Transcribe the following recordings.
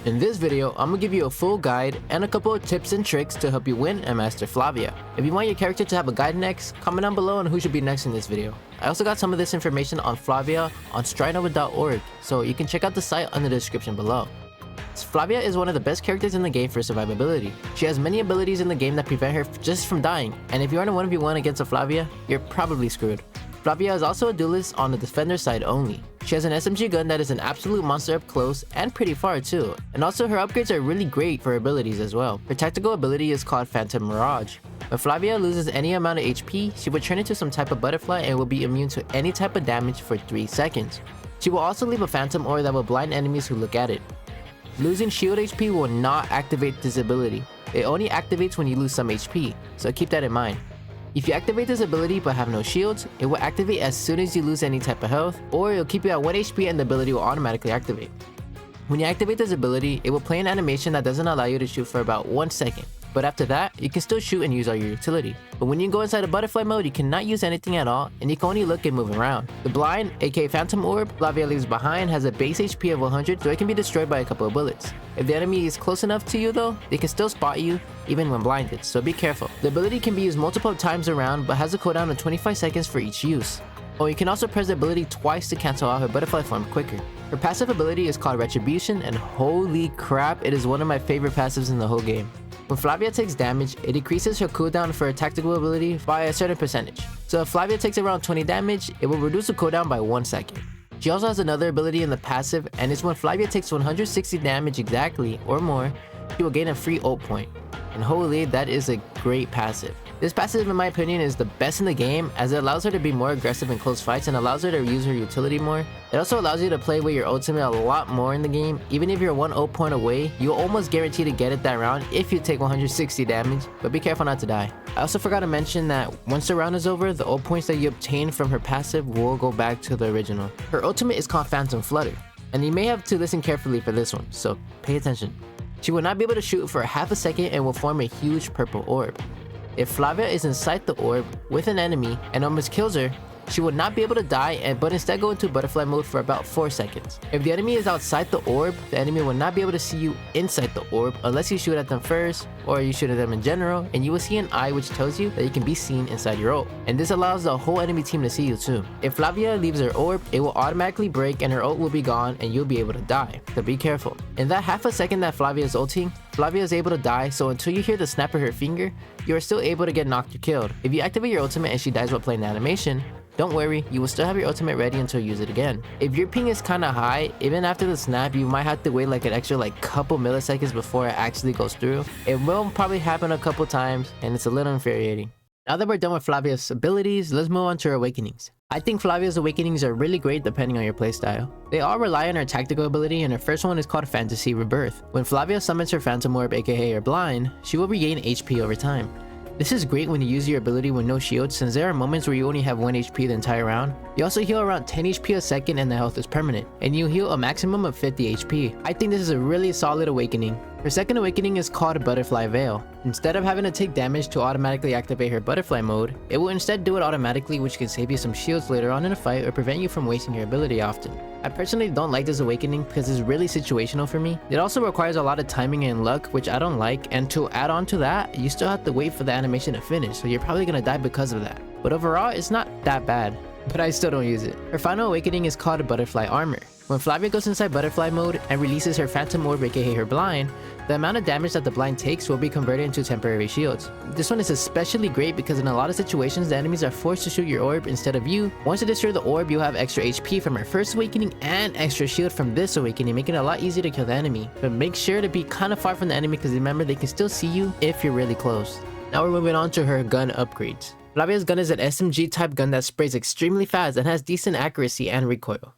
In this video, I'm gonna give you a full guide and a couple of tips and tricks to help you win and master Flavia. If you want your character to have a guide next, comment down below on who should be next in this video. I also got some of this information on Flavia on Strinova.org, so you can check out the site in the description below. Flavia is one of the best characters in the game for survivability. She has many abilities in the game that prevent her just from dying, and if you are in a 1v1 against a Flavia, you're probably screwed. Flavia is also a duelist on the defender side only. She has an SMG gun that is an absolute monster up close and pretty far too, and also her upgrades are really great for abilities as well. Her tactical ability is called Phantom Mirage. When Flavia loses any amount of HP, she will turn into some type of butterfly and will be immune to any type of damage for 3 seconds. She will also leave a phantom aura that will blind enemies who look at it. Losing shield HP will not activate this ability. It only activates when you lose some HP, so keep that in mind. If you activate this ability but have no shields, it will activate as soon as you lose any type of health, or it'll keep you at 1 HP and the ability will automatically activate. When you activate this ability, it will play an animation that doesn't allow you to shoot for about 1 second. But after that, you can still shoot and use all your utility. But when you go inside a butterfly mode, you cannot use anything at all, and you can only look and move around. The blind, aka Phantom Orb, Flavia leaves behind has a base HP of 100, so it can be destroyed by a couple of bullets. If the enemy is close enough to you though, they can still spot you even when blinded, so be careful. The ability can be used multiple times around, but has a cooldown of 25 seconds for each use. Oh, you can also press the ability twice to cancel out her butterfly form quicker. Her passive ability is called Retribution, and holy crap, it is one of my favorite passives in the whole game. When Flavia takes damage, it decreases her cooldown for her tactical ability by a certain percentage. So if Flavia takes around 20 damage, it will reduce the cooldown by 1 second. She also has another ability in the passive, and it's when Flavia takes 160 damage exactly or more, she will gain a free ult point. And holy, that is a great passive. This passive in my opinion is the best in the game, as it allows her to be more aggressive in close fights and allows her to use her utility more. It also allows you to play with your ultimate a lot more in the game. Even if you're 1 ult point away, you'll almost guarantee to get it that round if you take 160 damage, but be careful not to die. I also forgot to mention that once the round is over, the ult points that you obtain from her passive will go back to the original. Her ultimate is called Phantom Flutter, and you may have to listen carefully for this one, so pay attention. She will not be able to shoot for half a second and will form a huge purple orb. If Flavia is inside the orb with an enemy and almost kills her, she will not be able to die but instead go into butterfly mode for about 4 seconds. If the enemy is outside the orb, the enemy will not be able to see you inside the orb unless you shoot at them first, or you shoot at them in general, and you will see an eye which tells you that you can be seen inside your ult. And this allows the whole enemy team to see you too. If Flavia leaves her orb, it will automatically break and her ult will be gone and you'll be able to die, so be careful. In that half a second that Flavia is ulting, Flavia is able to die, so until you hear the snap of her finger, you are still able to get knocked or killed. If you activate your ultimate and she dies while playing the animation, don't worry, you will still have your ultimate ready until you use it again. If your ping is kinda high, even after the snap, you might have to wait like an extra couple milliseconds before it actually goes through. It will probably happen a couple times, and it's a little infuriating. Now that we're done with Flavia's abilities, let's move on to her awakenings. I think Flavia's awakenings are really great depending on your playstyle. They all rely on her tactical ability, and her first one is called Fantasy Rebirth. When Flavia summons her Phantom Orb, aka her blind, she will regain HP over time. This is great when you use your ability with no shield, since there are moments where you only have 1 HP the entire round. You also heal around 10 HP a second and the health is permanent, and you heal a maximum of 50 HP. I think this is a really solid awakening. Her second awakening is called Butterfly Veil. Instead of having to take damage to automatically activate her butterfly mode, it will instead do it automatically, which can save you some shields later on in a fight or prevent you from wasting your ability often. I personally don't like this awakening because it's really situational for me. It also requires a lot of timing and luck, which I don't like, and to add on to that, you still have to wait for the animation to finish, so you're probably gonna die because of that. But overall, it's not that bad, but I still don't use it. Her final awakening is called Butterfly Armor. When Flavia goes inside butterfly mode and releases her Phantom Orb, aka her blind, the amount of damage that the blind takes will be converted into temporary shields. This one is especially great because in a lot of situations the enemies are forced to shoot your orb instead of you. Once you destroy the orb, you'll have extra HP from her first awakening and extra shield from this awakening, making it a lot easier to kill the enemy. But make sure to be kind of far from the enemy because remember, they can still see you if you're really close. Now we're moving on to her gun upgrades. Flavia's gun is an SMG type gun that sprays extremely fast and has decent accuracy and recoil.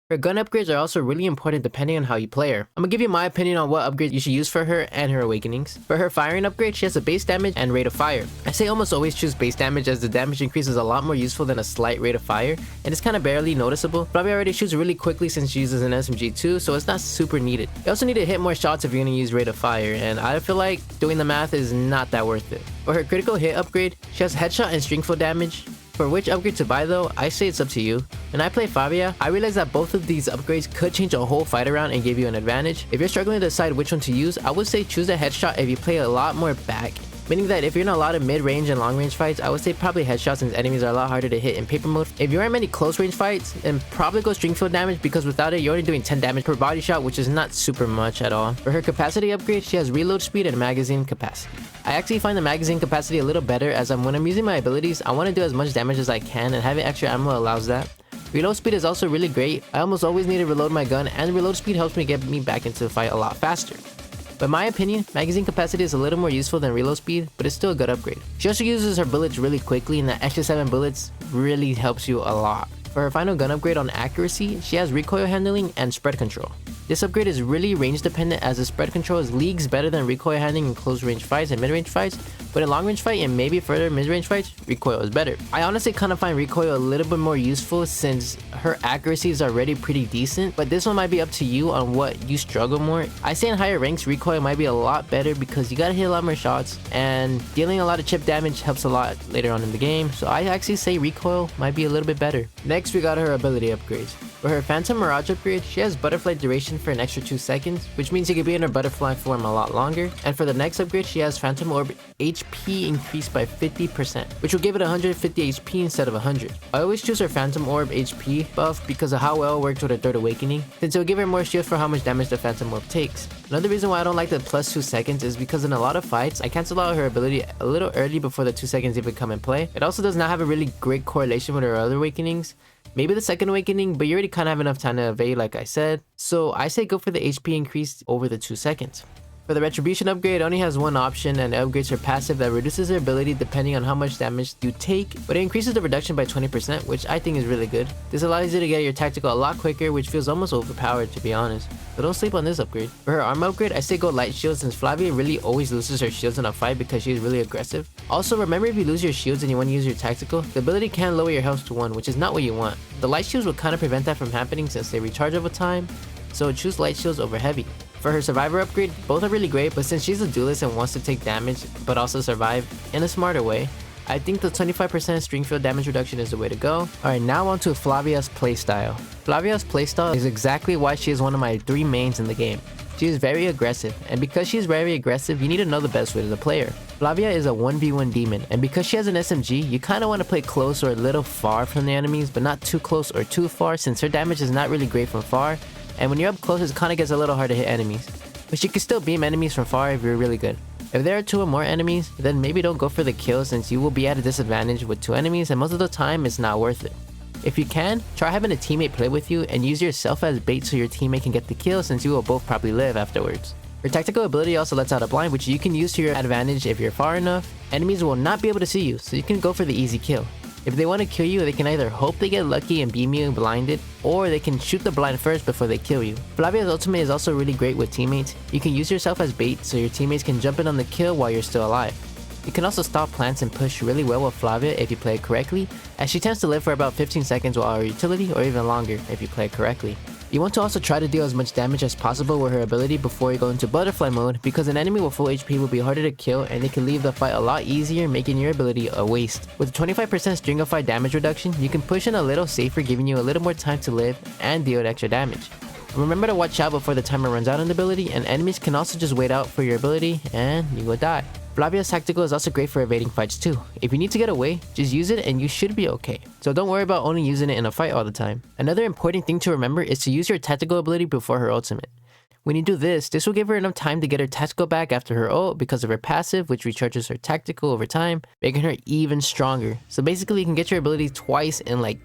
Her gun upgrades are also really important depending on how you play her. I'm gonna give you my opinion on what upgrade you should use for her and her awakenings. For her firing upgrade, she has a base damage and rate of fire. I say almost always choose base damage as the damage increase is a lot more useful than a slight rate of fire, and it's kind of barely noticeable. Flavia already shoots really quickly since she uses an SMG too, so it's not super needed. You also need to hit more shots if you're gonna use rate of fire, and I feel like doing the math is not that worth it. For her critical hit upgrade, she has headshot and stringful damage, For which upgrade to buy though, I say it's up to you. When I play Flavia, I realized that both of these upgrades could change a whole fight around and give you an advantage. If you're struggling to decide which one to use, I would say choose a headshot if you play a lot more back. Meaning that if you're in a lot of mid-range and long-range fights, I would say probably headshots since enemies are a lot harder to hit in paper mode. If you are in many close-range fights, then probably go Stringfield damage because without it, you're only doing 10 damage per body shot, which is not super much at all. For her capacity upgrade, she has reload speed and magazine capacity. I actually find the magazine capacity a little better as when I'm using my abilities, I want to do as much damage as I can, and having extra ammo allows that. Reload speed is also really great. I almost always need to reload my gun, and reload speed helps me get me back into the fight a lot faster. But in my opinion, magazine capacity is a little more useful than reload speed, but it's still a good upgrade. She also uses her bullets really quickly, and that extra 7 bullets really helps you a lot. For her final gun upgrade on accuracy, she has recoil handling and spread control. This upgrade is really range dependent as the spread control is leagues better than recoil handling in close range fights and mid range fights, but in long range fight and maybe further mid range fights, recoil is better. I honestly kind of find recoil a little bit more useful since her accuracy is already pretty decent, but this one might be up to you on what you struggle more. I say in higher ranks, recoil might be a lot better because you gotta hit a lot more shots, and dealing a lot of chip damage helps a lot later on in the game, so I actually say recoil might be a little bit better. Next we got her ability upgrades. For her Phantom Mirage upgrade, she has butterfly duration for an extra 2 seconds, which means you can be in her butterfly form a lot longer. And for the next upgrade, she has Phantom Orb HP increased by 50%, which will give it 150 HP instead of 100. I always choose her Phantom Orb HP buff because of how well it works with her Third Awakening, since it will give her more shield for how much damage the Phantom Orb takes. Another reason why I don't like the plus 2 seconds is because in a lot of fights, I cancel out her ability a little early before the 2 seconds even come in play. It also does not have a really great correlation with her other awakenings. Maybe the second awakening, but you already kind of have enough time to evade like I said. So I say go for the HP increase over the 2 seconds. For the Retribution upgrade, it only has one option and it upgrades her passive that reduces her ability depending on how much damage you take, but it increases the reduction by 20%, which I think is really good. This allows you to get your tactical a lot quicker, which feels almost overpowered to be honest. But don't sleep on this upgrade. For her armor upgrade, I say go light shield since Flavia really always loses her shields in a fight because she's really aggressive. Also, remember if you lose your shields and you want to use your tactical, the ability can lower your health to 1, which is not what you want. The light shields will kind of prevent that from happening since they recharge over time, so choose light shields over heavy. For her survivor upgrade, both are really great, but since she's a duelist and wants to take damage but also survive in a smarter way, I think the 25% Stringfield damage reduction is the way to go. Alright, now on to Flavia's playstyle. Flavia's playstyle is exactly why she is one of my 3 mains in the game. She is very aggressive, and because she is very aggressive, you need to know the best way to the player. Flavia is a 1v1 demon, and because she has an SMG, you kinda wanna play close or a little far from the enemies, but not too close or too far since her damage is not really great from far, and when you're up close it kinda gets a little hard to hit enemies. But she can still beam enemies from far if you're really good. If there are 2 or more enemies, then maybe don't go for the kill since you will be at a disadvantage with 2 enemies and most of the time it's not worth it. If you can, try having a teammate play with you and use yourself as bait so your teammate can get the kill since you will both probably live afterwards. Your tactical ability also lets out a blind which you can use to your advantage if you're far enough. Enemies will not be able to see you, so you can go for the easy kill. If they want to kill you, they can either hope they get lucky and beam you blinded, or they can shoot the blind first before they kill you. Flavia's ultimate is also really great with teammates. You can use yourself as bait so your teammates can jump in on the kill while you're still alive. You can also stop plants and push really well with Flavia if you play it correctly, as she tends to live for about 15 seconds while her utility, or even longer if you play it correctly. You want to also try to deal as much damage as possible with her ability before you go into butterfly mode, because an enemy with full HP will be harder to kill and they can leave the fight a lot easier, making your ability a waste. With 25% Stringify damage reduction, you can push in a little safer, giving you a little more time to live and deal extra damage. Remember to watch out before the timer runs out on the ability, and enemies can also just wait out for your ability and you will die. Flavia's tactical is also great for evading fights too. If you need to get away, just use it and you should be okay. So don't worry about only using it in a fight all the time. Another important thing to remember is to use your tactical ability before her ultimate. When you do this, this will give her enough time to get her tactical back after her ult because of her passive, which recharges her tactical over time, making her even stronger. So basically you can get your ability twice in like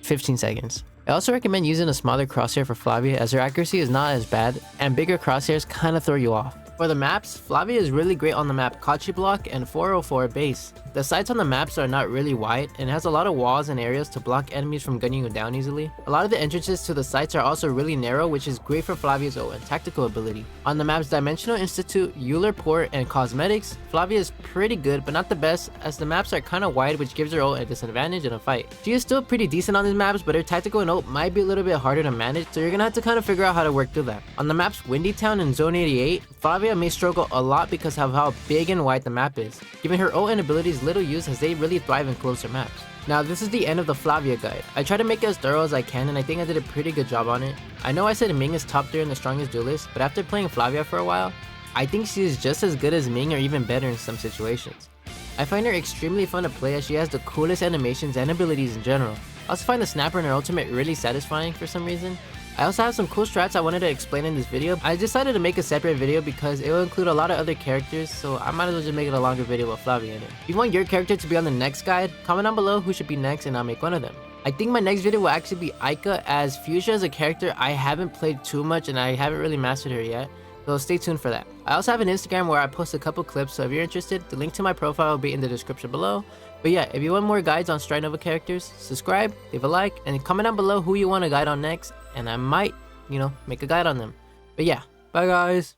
15 seconds. I also recommend using a smaller crosshair for Flavia as her accuracy is not as bad and bigger crosshairs kinda throw you off. For the maps, Flavia is really great on the map Kachi Block and 404 Base. The sites on the maps are not really wide and it has a lot of walls and areas to block enemies from gunning you down easily. A lot of the entrances to the sites are also really narrow, which is great for Flavia's ult and tactical ability. On the maps Dimensional Institute, Euler Port, and Cosmetics, Flavia is pretty good but not the best as the maps are kinda wide, which gives her ult a disadvantage in a fight. She is still pretty decent on these maps, but her tactical and ult might be a little bit harder to manage, so you're gonna have to kind of figure out how to work through that. On the maps Windy Town and Zone 88, Flavia may struggle a lot because of how big and wide the map is, giving her ult and abilities little use as they really thrive in closer maps. Now this is the end of the Flavia guide. I tried to make it as thorough as I can and I think I did a pretty good job on it. I know I said Ming is top tier and the strongest duelist, but after playing Flavia for a while, I think she is just as good as Ming or even better in some situations. I find her extremely fun to play as she has the coolest animations and abilities in general. I also find the snapper in her ultimate really satisfying for some reason. I also have some cool strats I wanted to explain in this video. I decided to make a separate video because it will include a lot of other characters, so I might as well just make it a longer video with Flavia in it. If you want your character to be on the next guide, comment down below who should be next and I'll make one of them. I think my next video will actually be Aika, as Fuchsia is a character I haven't played too much and I haven't really mastered her yet, so stay tuned for that. I also have an Instagram where I post a couple clips, so if you're interested, the link to my profile will be in the description below. But yeah, if you want more guides on Strinova characters, subscribe, leave a like, and comment down below who you want a guide on next, and I might, make a guide on them. But yeah, bye guys!